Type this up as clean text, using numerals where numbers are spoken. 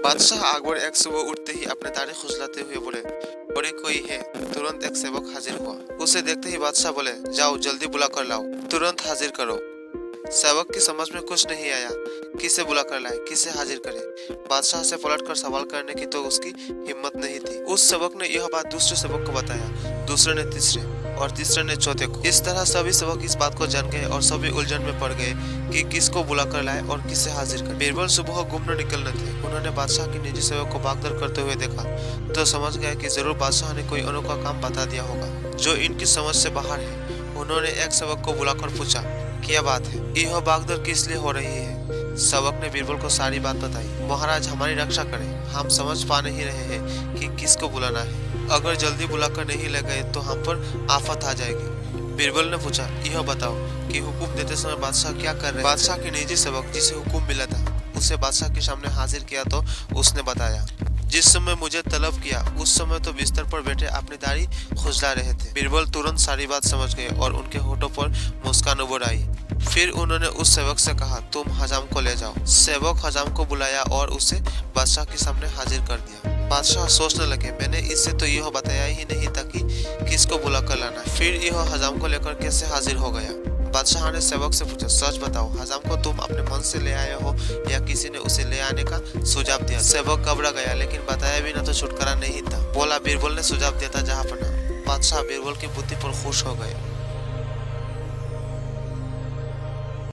बादशाह अकबर एक सुबह उठते ही अपने दाढ़ी खुजलाते हुए बोले, बड़े कोई है। तुरंत एक सेवक हाजिर हुआ। उसे देखते ही बादशाह बोले, जाओ जल्दी बुला कर लाओ, तुरंत हाजिर करो। सेवक की समझ में कुछ नहीं आया, किसे बुला कर लाए, किसे हाजिर करे। बादशाह से पलट कर सवाल करने की तो उसकी हिम्मत नहीं थी। उस सेवक ने यह बात दूसरे सेवक को बताया, दूसरे ने तीसरे और तीसरे ने चौथे को। इस तरह सभी सेवक इस बात को जान गए और सभी उलझन में पड़ गए कि किसको बुला कर लाए और किसे हाजिर कर। बीरबल सुबह घूमने निकलने थे। उन्होंने बादशाह की निजी सेवक को भागदौड़ करते हुए देखा तो समझ गए कि जरूर बादशाह ने कोई अनोखा काम बता दिया होगा जो इनकी समझ से बाहर है। उन्होंने एक सेवक को बुलाकर पूछा, क्या बात है, यह भागदौड़ किस लिए हो रही है। सेवक ने बीरबल को सारी बात बताई। महाराज हमारी रक्षा करें, हम समझ पा नहीं रहे हैं कि किसको बुलाना है। अगर जल्दी बुलाकर नहीं ले गए तो हम पर आफत आ जाएगी। बीरबल ने पूछा, यह बताओ कि हुक्म देते समय बादशाह क्या कर रहे थे। बादशाह के निजी सेवक जिसे हुक्म मिला था उसे बादशाह के सामने हाजिर किया तो उसने बताया, जिस समय मुझे तलब किया उस समय तो बिस्तर पर बैठे अपनी दाढ़ी खुजला रहे थे। बीरबल तुरंत सारी बात समझ गए और उनके होठों पर मुस्कान उभर आई। फिर उन्होंने उस सेवक से कहा, तुम हजाम को ले जाओ। सेवक हजाम को बुलाया और उसे बादशाह के सामने हाजिर कर दिया। बादशाह सोचने लगे, मैंने इससे तो यह बताया ही नहीं था कि किसको बुला कर लाना है, फिर यह हजाम को लेकर कैसे हाजिर हो गया। बादशाह ने सेवक से पूछा, सच बताओ, हजाम को तुम अपने मन से ले आए हो या किसी ने उसे ले आने का सुझाव दिया। सेवक घबरा गया, लेकिन बताया भी ना तो छुटकारा नहीं था। बोला, बीरबल ने सुझाव दिया था जहाँ पर। बादशाह बीरबल की बुद्धि पर खुश हो गए।